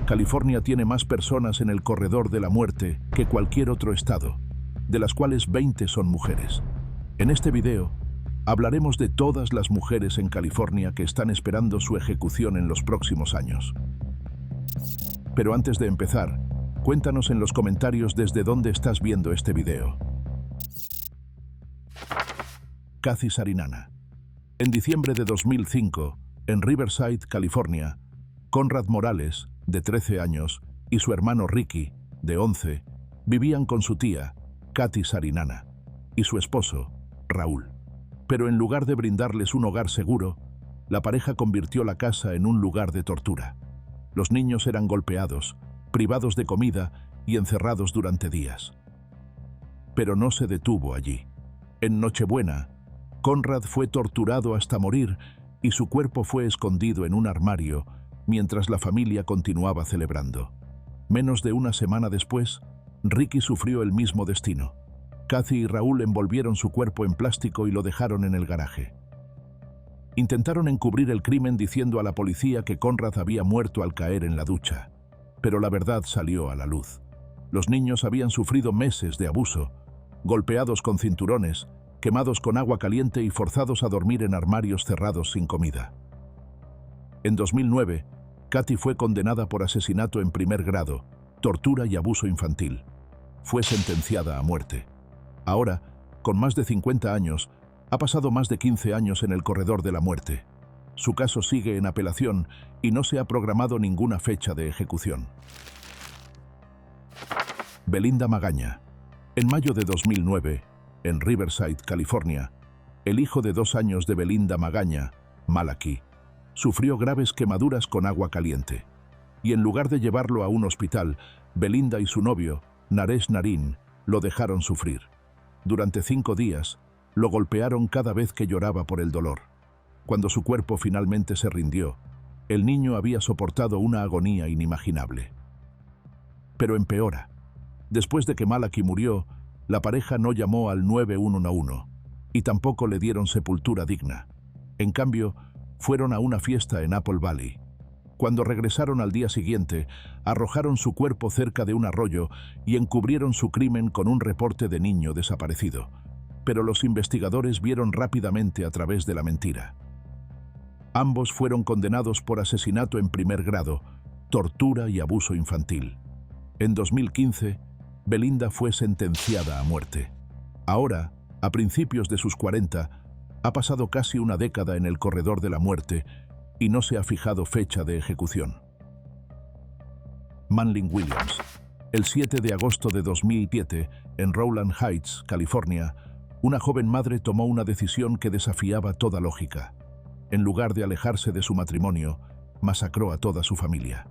California tiene más personas en el corredor de la muerte que cualquier otro estado, de las cuales 20 son mujeres. En este video, hablaremos de todas las mujeres en California que están esperando su ejecución en los próximos años. Pero antes de empezar, cuéntanos en los comentarios desde dónde estás viendo este video. Kathy Sarinana. En diciembre de 2005, en Riverside, California, Conrad Morales, de 13 años, y su hermano Ricky, de 11, vivían con su tía, Kathy Sarinana, y su esposo, Raúl. Pero en lugar de brindarles un hogar seguro, la pareja convirtió la casa en un lugar de tortura. Los niños eran golpeados, privados de comida y encerrados durante días. Pero no se detuvo allí. En Nochebuena, Conrad fue torturado hasta morir y su cuerpo fue escondido en un armario mientras la familia continuaba celebrando. Menos de una semana después, Ricky sufrió el mismo destino. Kathy y Raúl envolvieron su cuerpo en plástico y lo dejaron en el garaje. Intentaron encubrir el crimen diciendo a la policía que Conrad había muerto al caer en la ducha, pero la verdad salió a la luz. Los niños habían sufrido meses de abuso, golpeados con cinturones, quemados con agua caliente y forzados a dormir en armarios cerrados sin comida. En 2009, Kathy fue condenada por asesinato en primer grado, tortura y abuso infantil. Fue sentenciada a muerte. Ahora, con más de 50 años, ha pasado más de 15 años en el corredor de la muerte. Su caso sigue en apelación y no se ha programado ninguna fecha de ejecución. Belinda Magaña. En mayo de 2009, en Riverside, California, el hijo de 2 años de Belinda Magaña, Malachi, sufrió graves quemaduras con agua caliente. Y en lugar de llevarlo a un hospital, Belinda y su novio, Naresh Naren, lo dejaron sufrir. Durante 5 días, lo golpearon cada vez que lloraba por el dolor. Cuando su cuerpo finalmente se rindió, el niño había soportado una agonía inimaginable. Pero empeora. Después de que Malachi murió, la pareja no llamó al 911 y tampoco le dieron sepultura digna. En cambio, fueron a una fiesta en Apple Valley. Cuando regresaron al día siguiente, arrojaron su cuerpo cerca de un arroyo y encubrieron su crimen con un reporte de niño desaparecido. Pero los investigadores vieron rápidamente a través de la mentira. Ambos fueron condenados por asesinato en primer grado, tortura y abuso infantil. En 2015, Belinda fue sentenciada a muerte. Ahora, a principios de sus 40, ha pasado casi una década en el corredor de la muerte y no se ha fijado fecha de ejecución. Manlin Williams. El 7 de agosto de 2007, en Rowland Heights, California, una joven madre tomó una decisión que desafiaba toda lógica. En lugar de alejarse de su matrimonio, masacró a toda su familia.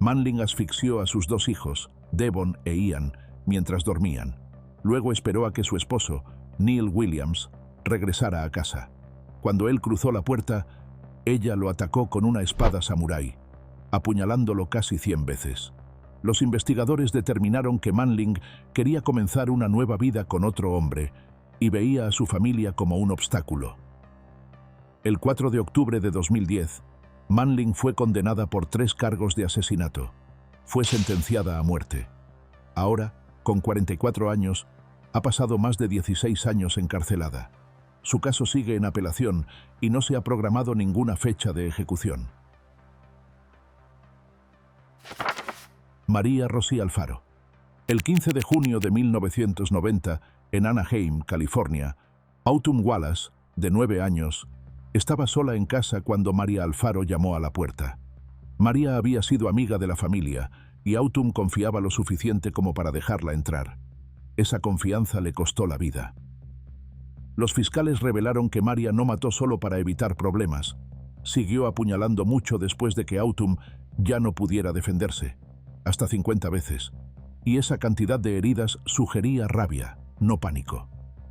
Manlin asfixió a sus 2 hijos, Devon e Ian, mientras dormían. Luego esperó a que su esposo, Neil Williams, regresara a casa. Cuando él cruzó la puerta, ella lo atacó con una espada samurái, apuñalándolo casi 100 veces. Los investigadores determinaron que Manlin quería comenzar una nueva vida con otro hombre y veía a su familia como un obstáculo. El 4 de octubre de 2010, Manlin fue condenada por 3 cargos de asesinato. Fue sentenciada a muerte. Ahora, con 44 años, ha pasado más de 16 años encarcelada. Su caso sigue en apelación y no se ha programado ninguna fecha de ejecución. María Rosy Alfaro. El 15 de junio de 1990, en Anaheim, California, Autumn Wallace, de 9 años, estaba sola en casa cuando María Alfaro llamó a la puerta. María había sido amiga de la familia y Autumn confiaba lo suficiente como para dejarla entrar. Esa confianza le costó la vida. Los fiscales revelaron que María no mató solo para evitar problemas. Siguió apuñalando mucho después de que Autumn ya no pudiera defenderse, hasta 50 veces. Y esa cantidad de heridas sugería rabia, no pánico.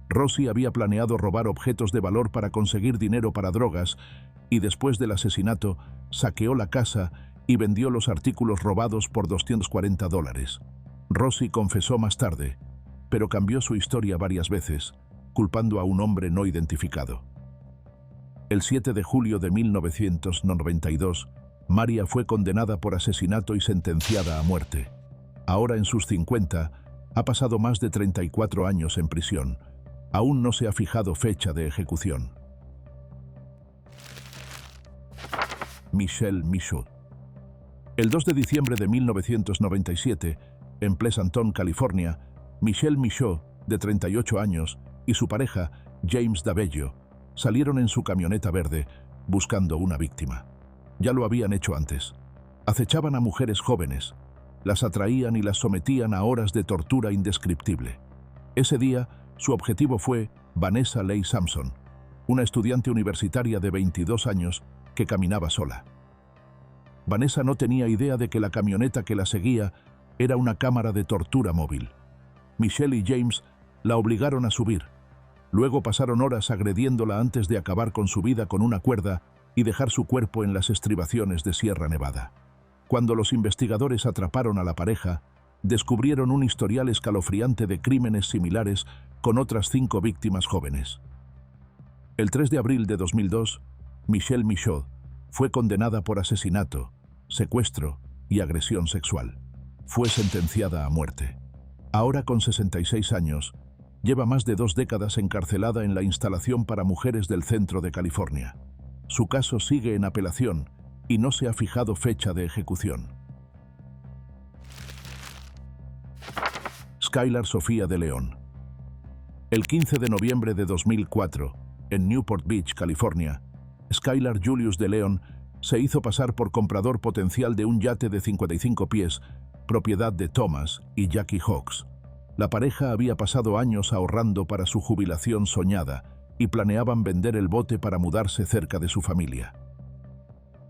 Rosy había planeado robar objetos de valor para conseguir dinero para drogas y después del asesinato saqueó la casa y vendió los artículos robados por $240. Rosy confesó más tarde, pero cambió su historia varias veces, culpando a un hombre no identificado. El 7 de julio de 1992, Maria fue condenada por asesinato y sentenciada a muerte. Ahora en sus 50, ha pasado más de 34 años en prisión. Aún no se ha fijado fecha de ejecución. Michelle Michaud. El 2 de diciembre de 1997, en Pleasanton, California, Michelle Michaud, de 38 años, y su pareja, James Dabello, salieron en su camioneta verde buscando una víctima. Ya lo habían hecho antes. Acechaban a mujeres jóvenes, las atraían y las sometían a horas de tortura indescriptible. Ese día, su objetivo fue Vanessa Leigh Sampson, una estudiante universitaria de 22 años que caminaba sola. Vanessa no tenía idea de que la camioneta que la seguía era una cámara de tortura móvil. Michelle y James la obligaron a subir. Luego pasaron horas agrediéndola antes de acabar con su vida con una cuerda y dejar su cuerpo en las estribaciones de Sierra Nevada. Cuando los investigadores atraparon a la pareja, descubrieron un historial escalofriante de crímenes similares con otras 5 víctimas jóvenes. El 3 de abril de 2002, Michelle Michaud fue condenada por asesinato, secuestro y agresión sexual. Fue sentenciada a muerte. Ahora, con 66 años, lleva más de 2 décadas encarcelada en la instalación para mujeres del centro de California. Su caso sigue en apelación y no se ha fijado fecha de ejecución. Skylar Sofía de León. El 15 de noviembre de 2004, en Newport Beach, California, Skylar Julius de León se hizo pasar por comprador potencial de un yate de 55 pies, propiedad de Thomas y Jackie Hawks. La pareja había pasado años ahorrando para su jubilación soñada y planeaban vender el bote para mudarse cerca de su familia.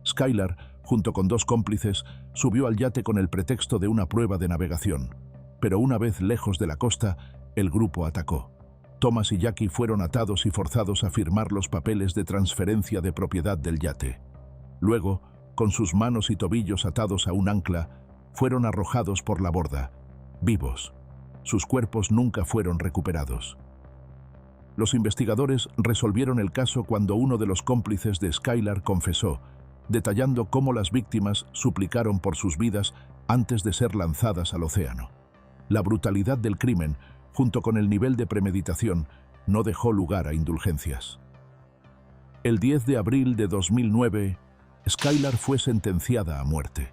Skylar, junto con 2 cómplices, subió al yate con el pretexto de una prueba de navegación. Pero una vez lejos de la costa, el grupo atacó. Thomas y Jackie fueron atados y forzados a firmar los papeles de transferencia de propiedad del yate. Luego, con sus manos y tobillos atados a un ancla, fueron arrojados por la borda, vivos. Sus cuerpos nunca fueron recuperados. Los investigadores resolvieron el caso cuando uno de los cómplices de Skylar confesó, detallando cómo las víctimas suplicaron por sus vidas antes de ser lanzadas al océano. La brutalidad del crimen, junto con el nivel de premeditación, no dejó lugar a indulgencias. El 10 de abril de 2009, Skylar fue sentenciada a muerte.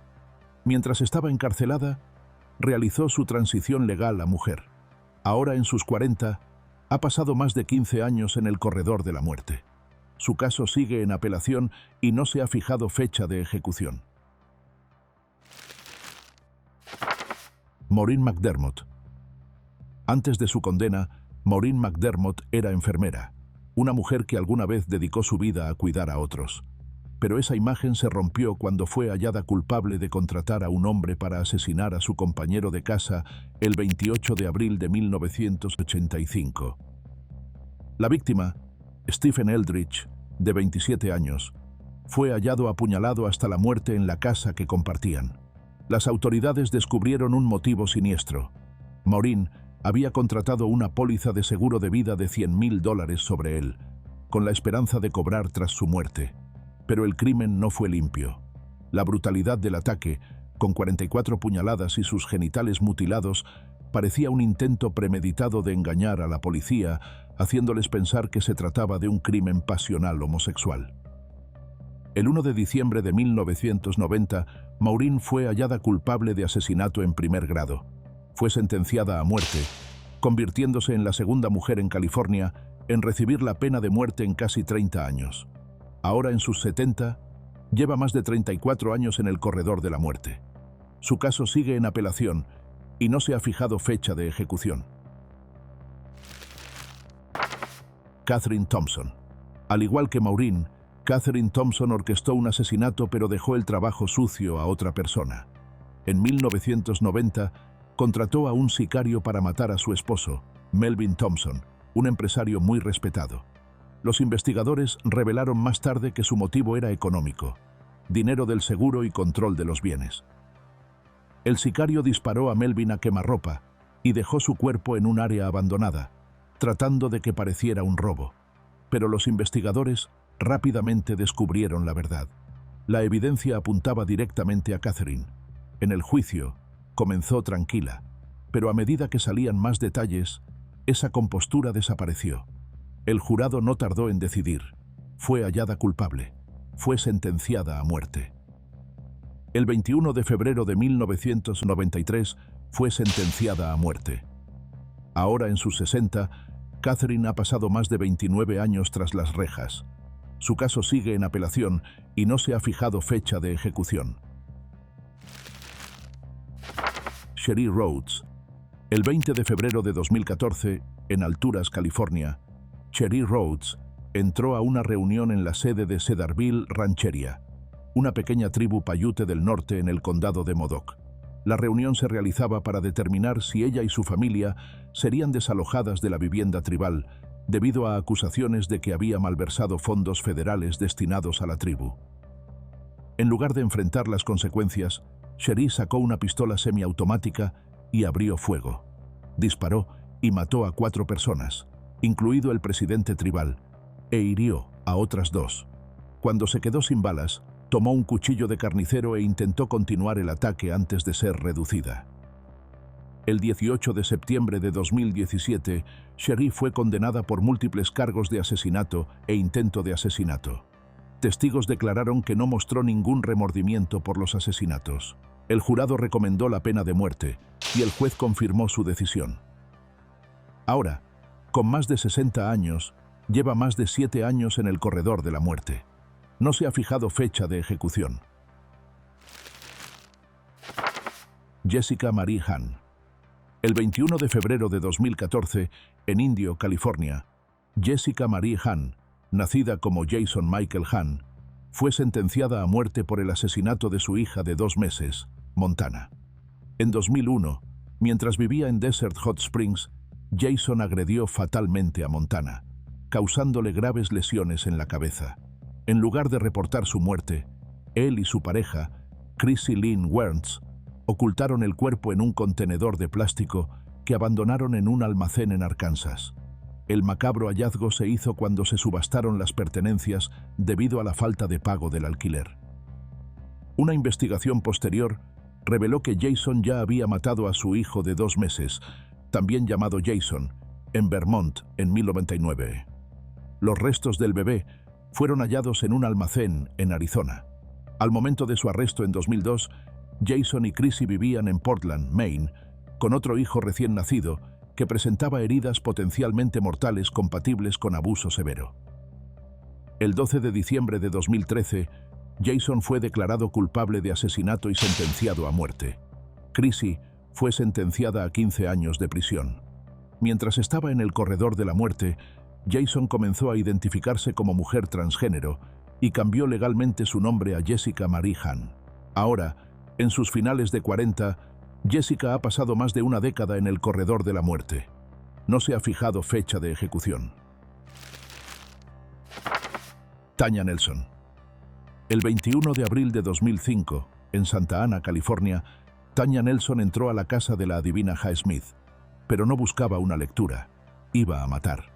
Mientras estaba encarcelada, realizó su transición legal a mujer. Ahora, en sus 40, ha pasado más de 15 años en el corredor de la muerte. Su caso sigue en apelación y no se ha fijado fecha de ejecución. Maureen McDermott. Antes de su condena, Maureen McDermott era enfermera, una mujer que alguna vez dedicó su vida a cuidar a otros. Pero esa imagen se rompió cuando fue hallada culpable de contratar a un hombre para asesinar a su compañero de casa el 28 de abril de 1985. La víctima, Stephen Eldridge, de 27 años, fue hallado apuñalado hasta la muerte en la casa que compartían. Las autoridades descubrieron un motivo siniestro. Maureen había contratado una póliza de seguro de vida de $100,000 sobre él, con la esperanza de cobrar tras su muerte. Pero el crimen no fue limpio. La brutalidad del ataque, con 44 puñaladas y sus genitales mutilados, parecía un intento premeditado de engañar a la policía, haciéndoles pensar que se trataba de un crimen pasional homosexual. El 1 de diciembre de 1990, Maureen fue hallada culpable de asesinato en primer grado. Fue sentenciada a muerte, convirtiéndose en la segunda mujer en California en recibir la pena de muerte en casi 30 años. Ahora, en sus 70, lleva más de 34 años en el corredor de la muerte. Su caso sigue en apelación y no se ha fijado fecha de ejecución. Catherine Thompson. Al igual que Maureen, Catherine Thompson orquestó un asesinato pero dejó el trabajo sucio a otra persona. En 1990, contrató a un sicario para matar a su esposo, Melvin Thompson, un empresario muy respetado. Los investigadores revelaron más tarde que su motivo era económico: dinero del seguro y control de los bienes. El sicario disparó a Melvin a quemarropa y dejó su cuerpo en un área abandonada, tratando de que pareciera un robo. Pero los investigadores rápidamente descubrieron la verdad. La evidencia apuntaba directamente a Catherine. En el juicio, comenzó tranquila, pero a medida que salían más detalles, esa compostura desapareció. El jurado no tardó en decidir. Fue hallada culpable. Fue sentenciada a muerte. El 21 de febrero de 1993 fue sentenciada a muerte. Ahora en sus 60, Catherine ha pasado más de 29 años tras las rejas. Su caso sigue en apelación y no se ha fijado fecha de ejecución. Cherie Rhodes. El 20 de febrero de 2014, en Alturas, California, Cherie Rhodes entró a una reunión en la sede de Cedarville Rancheria, una pequeña tribu paiute del norte en el condado de Modoc. La reunión se realizaba para determinar si ella y su familia serían desalojadas de la vivienda tribal debido a acusaciones de que había malversado fondos federales destinados a la tribu. En lugar de enfrentar las consecuencias, Cherie sacó una pistola semiautomática y abrió fuego. Disparó y mató a 4 personas, incluido el presidente tribal, e hirió a otras 2. Cuando se quedó sin balas, tomó un cuchillo de carnicero e intentó continuar el ataque antes de ser reducida. El 18 de septiembre de 2017, Cherie fue condenada por múltiples cargos de asesinato e intento de asesinato. Testigos declararon que no mostró ningún remordimiento por los asesinatos. El jurado recomendó la pena de muerte y el juez confirmó su decisión. Ahora, con más de 60 años, lleva más de 7 años en el corredor de la muerte. No se ha fijado fecha de ejecución. Jessica Marie Hahn. El 21 de febrero de 2014, en Indio, California, Jessica Marie Hahn, nacida como Jason Michael Hahn, fue sentenciada a muerte por el asesinato de su hija de 2 meses, Montana. En 2001, mientras vivía en Desert Hot Springs, Jason agredió fatalmente a Montana, causándole graves lesiones en la cabeza. En lugar de reportar su muerte, él y su pareja, Chrissy Lynn Wernz, ocultaron el cuerpo en un contenedor de plástico que abandonaron en un almacén en Arkansas. El macabro hallazgo se hizo cuando se subastaron las pertenencias debido a la falta de pago del alquiler. Una investigación posterior reveló que Jason ya había matado a su hijo de 2 meses, también llamado Jason, en Vermont en 1999. Los restos del bebé fueron hallados en un almacén en Arizona. Al momento de su arresto en 2002, Jason y Chrissy vivían en Portland, Maine, con otro hijo recién nacido que presentaba heridas potencialmente mortales compatibles con abuso severo. El 12 de diciembre de 2013, Jason fue declarado culpable de asesinato y sentenciado a muerte. Chrissy fue sentenciada a 15 años de prisión. Mientras estaba en el corredor de la muerte, Jason comenzó a identificarse como mujer transgénero y cambió legalmente su nombre a Jessica Marie Hahn. Ahora, en sus finales de 40, Jessica ha pasado más de una década en el corredor de la muerte. No se ha fijado fecha de ejecución. Tanya Nelson. El 21 de abril de 2005, en Santa Ana, California, Tanya Nelson entró a la casa de la adivina Jae Smith, pero no buscaba una lectura, iba a matar.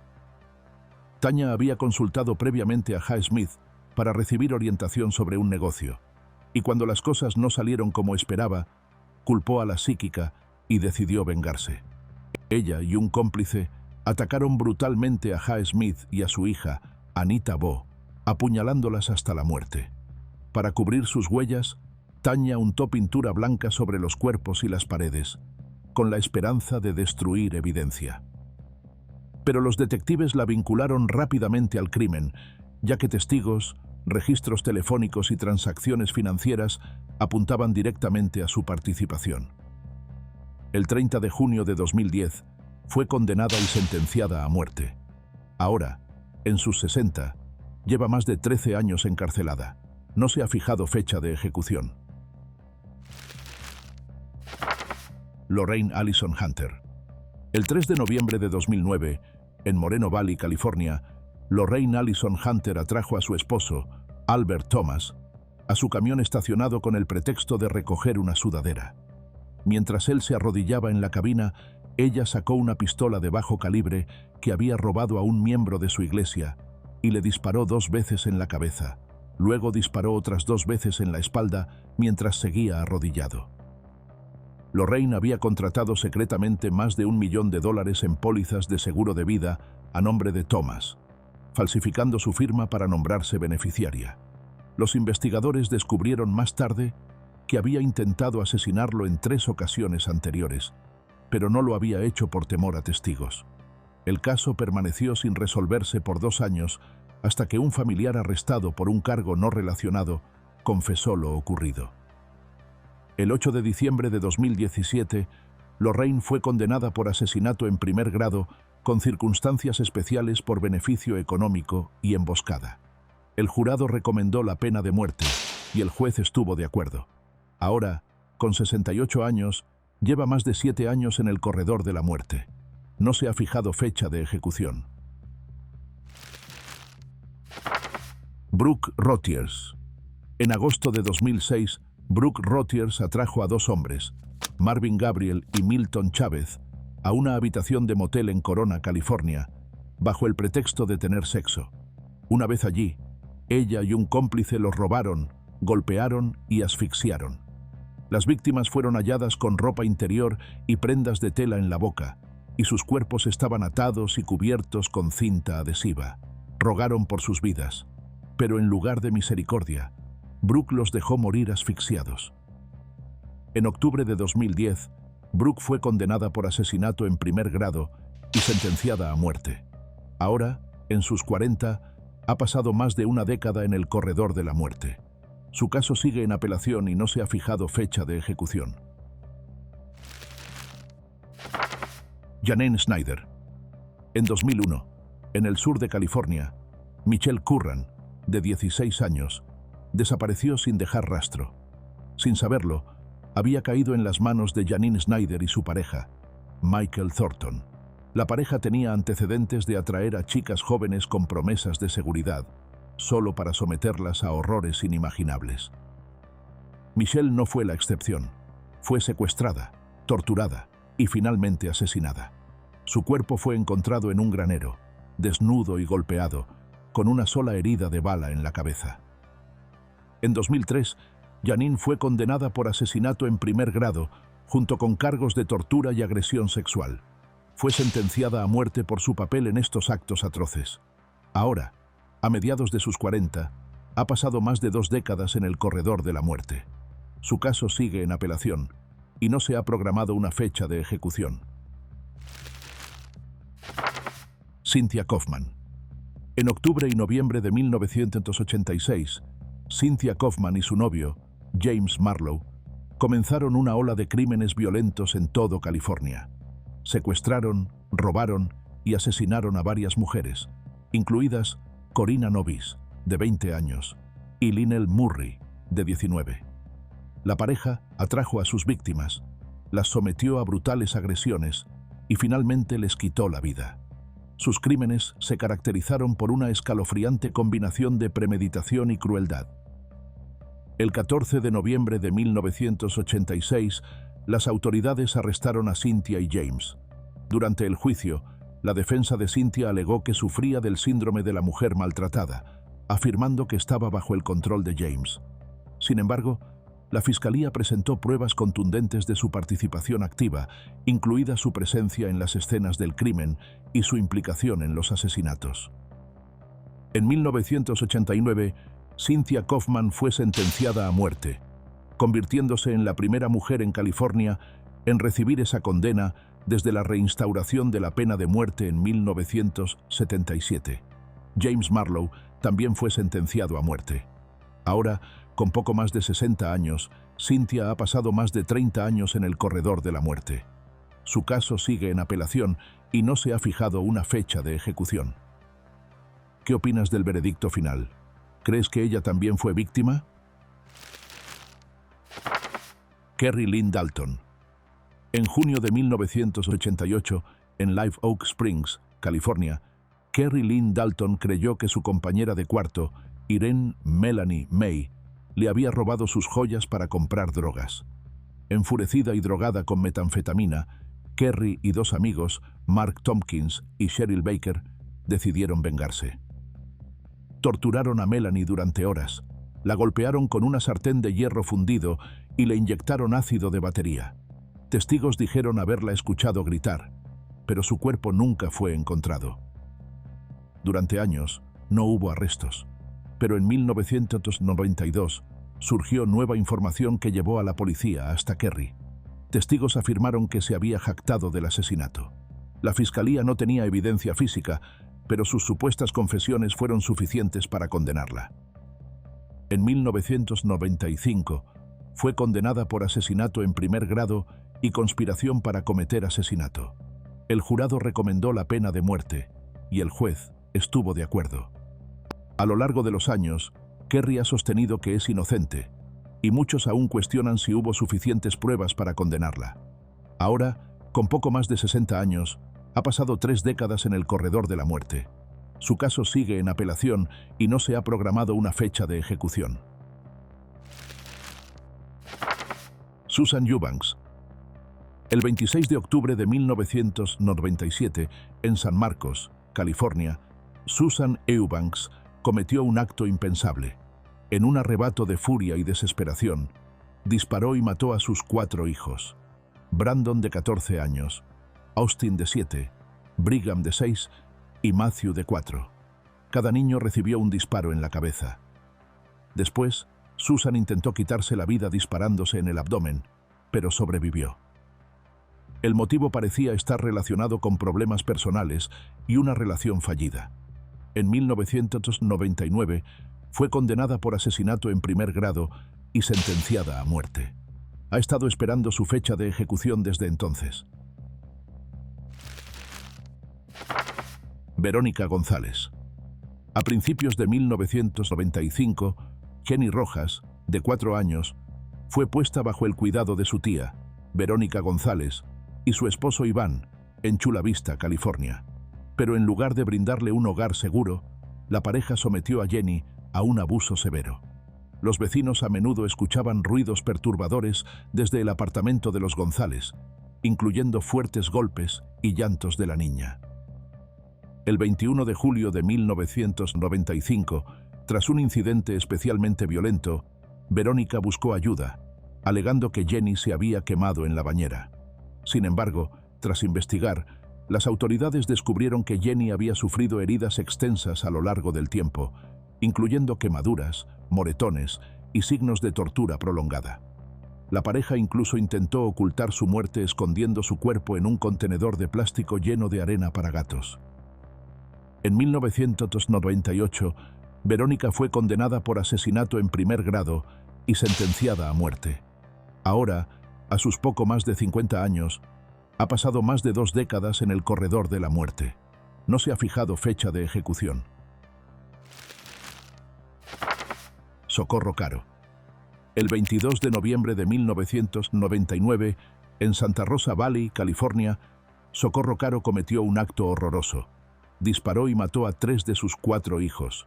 Tanya había consultado previamente a Jae Smith para recibir orientación sobre un negocio, y cuando las cosas no salieron como esperaba, culpó a la psíquica y decidió vengarse. Ella y un cómplice atacaron brutalmente a Jae Smith y a su hija, Anita Bo, apuñalándolas hasta la muerte. Para cubrir sus huellas, Tanya untó pintura blanca sobre los cuerpos y las paredes, con la esperanza de destruir evidencia. Pero los detectives la vincularon rápidamente al crimen, ya que testigos, registros telefónicos y transacciones financieras apuntaban directamente a su participación. El 30 de junio de 2010, fue condenada y sentenciada a muerte. Ahora, en sus 60, lleva más de 13 años encarcelada. No se ha fijado fecha de ejecución. Lorraine Allison Hunter. El 3 de noviembre de 2009, en Moreno Valley, California, Lorraine Allison Hunter atrajo a su esposo, Albert Thomas, a su camión estacionado con el pretexto de recoger una sudadera. Mientras él se arrodillaba en la cabina, ella sacó una pistola de bajo calibre que había robado a un miembro de su iglesia y le disparó 2 veces en la cabeza, Luego disparó otras 2 veces en la espalda mientras seguía arrodillado. Lorraine había contratado secretamente más de $1 millón en pólizas de seguro de vida a nombre de Thomas, falsificando su firma para nombrarse beneficiaria. Los investigadores descubrieron más tarde que había intentado asesinarlo en 3 ocasiones anteriores, pero no lo había hecho por temor a testigos. El caso permaneció sin resolverse por 2 años hasta que un familiar arrestado por un cargo no relacionado confesó lo ocurrido. El 8 de diciembre de 2017, Lorraine fue condenada por asesinato en primer grado con circunstancias especiales por beneficio económico y emboscada. El jurado recomendó la pena de muerte y el juez estuvo de acuerdo. Ahora, con 68 años, lleva más de 7 años en el corredor de la muerte. No se ha fijado fecha de ejecución. Brooke Rotiers. En agosto de 2006, Brooke Rotiers atrajo a 2 hombres, Marvin Gabriel y Milton Chávez, a una habitación de motel en Corona, California, bajo el pretexto de tener sexo. Una vez allí, ella y un cómplice los robaron, golpearon y asfixiaron. Las víctimas fueron halladas con ropa interior y prendas de tela en la boca, y sus cuerpos estaban atados y cubiertos con cinta adhesiva. Rogaron por sus vidas, pero en lugar de misericordia, Brooke los dejó morir asfixiados. En octubre de 2010, Brooke fue condenada por asesinato en primer grado y sentenciada a muerte. Ahora, en sus 40, ha pasado más de una década en el corredor de la muerte. Su caso sigue en apelación y no se ha fijado fecha de ejecución. Janine Snyder. En 2001, en el sur de California, Michelle Curran, de 16 años, desapareció sin dejar rastro. Sin saberlo, había caído en las manos de Janine Snyder y su pareja, Michael Thornton. La pareja tenía antecedentes de atraer a chicas jóvenes con promesas de seguridad, solo para someterlas a horrores inimaginables. Michelle no fue la excepción. Fue secuestrada, torturada y finalmente asesinada. Su cuerpo fue encontrado en un granero, desnudo y golpeado, con una sola herida de bala en la cabeza. En 2003, Janine fue condenada por asesinato en primer grado, junto con cargos de tortura y agresión sexual. Fue sentenciada a muerte por su papel en estos actos atroces. Ahora, a mediados de sus 40, ha pasado más de 2 décadas en el corredor de la muerte. Su caso sigue en apelación y no se ha programado una fecha de ejecución. Cynthia Kaufman. En octubre y noviembre de 1986, Cynthia Kaufman y su novio, James Marlowe, comenzaron una ola de crímenes violentos en todo California. Secuestraron, robaron y asesinaron a varias mujeres, incluidas Corina Novis, de 20 años, y Lynelle Murray, de 19. La pareja atrajo a sus víctimas, las sometió a brutales agresiones y finalmente les quitó la vida. Sus crímenes se caracterizaron por una escalofriante combinación de premeditación y crueldad. El 14 de noviembre de 1986, las autoridades arrestaron a Cynthia y James. Durante el juicio, la defensa de Cynthia alegó que sufría del síndrome de la mujer maltratada, afirmando que estaba bajo el control de James. Sin embargo, la Fiscalía presentó pruebas contundentes de su participación activa, incluida su presencia en las escenas del crimen y su implicación en los asesinatos. En 1989, Cynthia Kaufman fue sentenciada a muerte, convirtiéndose en la primera mujer en California en recibir esa condena desde la reinstauración de la pena de muerte en 1977. James Marlowe también fue sentenciado a muerte. Ahora, con poco más de 60 años, Cynthia ha pasado más de 30 años en el corredor de la muerte. Su caso sigue en apelación y no se ha fijado una fecha de ejecución. ¿Qué opinas del veredicto final? ¿Crees que ella también fue víctima? Kerry Lynn Dalton. En junio de 1988, en Live Oak Springs, California, Kerry Lynn Dalton creyó que su compañera de cuarto, Irene Melanie May, le había robado sus joyas para comprar drogas. Enfurecida y drogada con metanfetamina, Kerry y 2 amigos, Mark Tompkins y Cheryl Baker, decidieron vengarse. Torturaron a Melanie durante horas, La golpearon con una sartén de hierro fundido y le inyectaron ácido de batería. Testigos dijeron haberla escuchado gritar, pero su cuerpo nunca fue encontrado. Durante años no hubo arrestos, pero en 1992 surgió nueva información que llevó a la policía hasta Kerry. Testigos afirmaron que se había jactado del asesinato. La fiscalía no tenía evidencia física, pero sus supuestas confesiones fueron suficientes para condenarla. En 1995 fue condenada por asesinato en primer grado y conspiración para cometer asesinato. El jurado recomendó la pena de muerte y el juez estuvo de acuerdo. A lo largo de los años, Kerry ha sostenido que es inocente y muchos aún cuestionan si hubo suficientes pruebas para condenarla. Ahora, con poco más de 60 años, ha pasado 3 décadas en el corredor de la muerte. Su caso sigue en apelación y no se ha programado una fecha de ejecución. Susan Eubanks. El 26 de octubre de 1997, en San Marcos, California, Susan Eubanks cometió un acto impensable. En un arrebato de furia y desesperación, disparó y mató a sus 4 hijos. Brandon, de 14 años, Austin, de 7, Brigham, de 6 y Matthew, de 4. Cada niño recibió un disparo en la cabeza. Después, Susan intentó quitarse la vida disparándose en el abdomen, pero sobrevivió. El motivo parecía estar relacionado con problemas personales y una relación fallida. En 1999 fue condenada por asesinato en primer grado y sentenciada a muerte. Ha estado esperando su fecha de ejecución desde entonces. Verónica González. A principios de 1995, Jenny Rojas, de 4 años, fue puesta bajo el cuidado de su tía, Verónica González, y su esposo Iván, en Chula Vista, California. Pero en lugar de brindarle un hogar seguro, la pareja sometió a Jenny a un abuso severo. Los vecinos a menudo escuchaban ruidos perturbadores desde el apartamento de los González, incluyendo fuertes golpes y llantos de la niña. El 21 de julio de 1995, tras un incidente especialmente violento, Verónica buscó ayuda, alegando que Jenny se había quemado en la bañera. Sin embargo, tras investigar, las autoridades descubrieron que Jenny había sufrido heridas extensas a lo largo del tiempo, incluyendo quemaduras, moretones y signos de tortura prolongada. La pareja incluso intentó ocultar su muerte escondiendo su cuerpo en un contenedor de plástico lleno de arena para gatos. En 1998, Verónica fue condenada por asesinato en primer grado y sentenciada a muerte. Ahora, a sus poco más de 50 años, ha pasado más de 2 décadas en el corredor de la muerte. No se ha fijado fecha de ejecución. Socorro Caro. El 22 de noviembre de 1999, en Santa Rosa Valley, California, Socorro Caro cometió un acto horroroso. Disparó y mató a 3 de sus 4 hijos,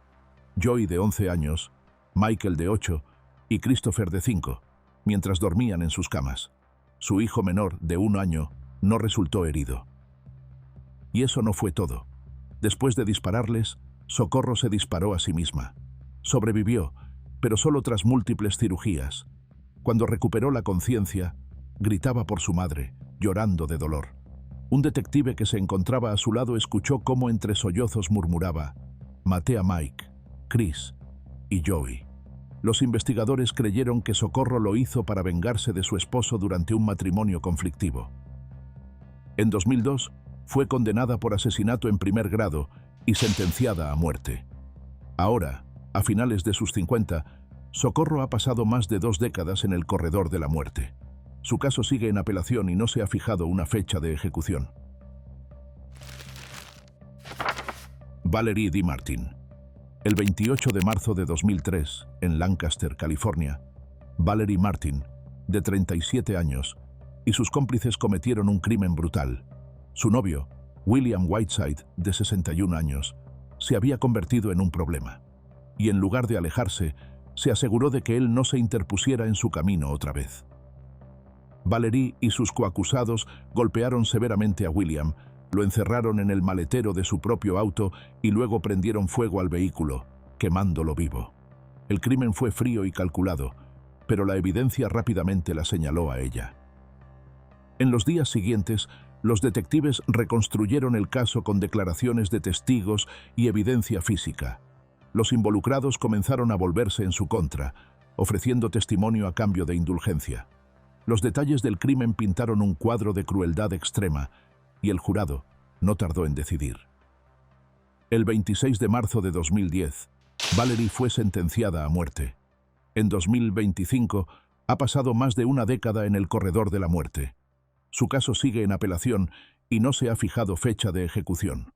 Joy, de 11 años, Michael, de 8 y Christopher, de 5, mientras dormían en sus camas. Su hijo menor, de 1 año, no resultó herido. Y eso no fue todo. Después de dispararles, Socorro se disparó a sí misma. Sobrevivió, pero solo tras múltiples cirugías. Cuando recuperó la conciencia, gritaba por su madre, llorando de dolor. Un detective que se encontraba a su lado escuchó cómo entre sollozos murmuraba: «Maté a Mike, Chris y Joey». Los investigadores creyeron que Socorro lo hizo para vengarse de su esposo durante un matrimonio conflictivo. En 2002, fue condenada por asesinato en primer grado y sentenciada a muerte. Ahora, a finales de sus 50, Socorro ha pasado más de 2 décadas en el corredor de la muerte. Su caso sigue en apelación y no se ha fijado una fecha de ejecución. Valerie D. Martin. El 28 de marzo de 2003, en Lancaster, California, Valerie Martin, de 37 años, y sus cómplices cometieron un crimen brutal. Su novio, William Whiteside, de 61 años, se había convertido en un problema. Y en lugar de alejarse, se aseguró de que él no se interpusiera en su camino otra vez. Valerie y sus coacusados golpearon severamente a William, lo encerraron en el maletero de su propio auto y luego prendieron fuego al vehículo, quemándolo vivo. El crimen fue frío y calculado, pero la evidencia rápidamente la señaló a ella. En los días siguientes, los detectives reconstruyeron el caso con declaraciones de testigos y evidencia física. Los involucrados comenzaron a volverse en su contra, ofreciendo testimonio a cambio de indulgencia. Los detalles del crimen pintaron un cuadro de crueldad extrema, y el jurado no tardó en decidir. El 26 de marzo de 2010, Valerie fue sentenciada a muerte. En 2025, ha pasado más de una década en el corredor de la muerte. Su caso sigue en apelación y no se ha fijado fecha de ejecución.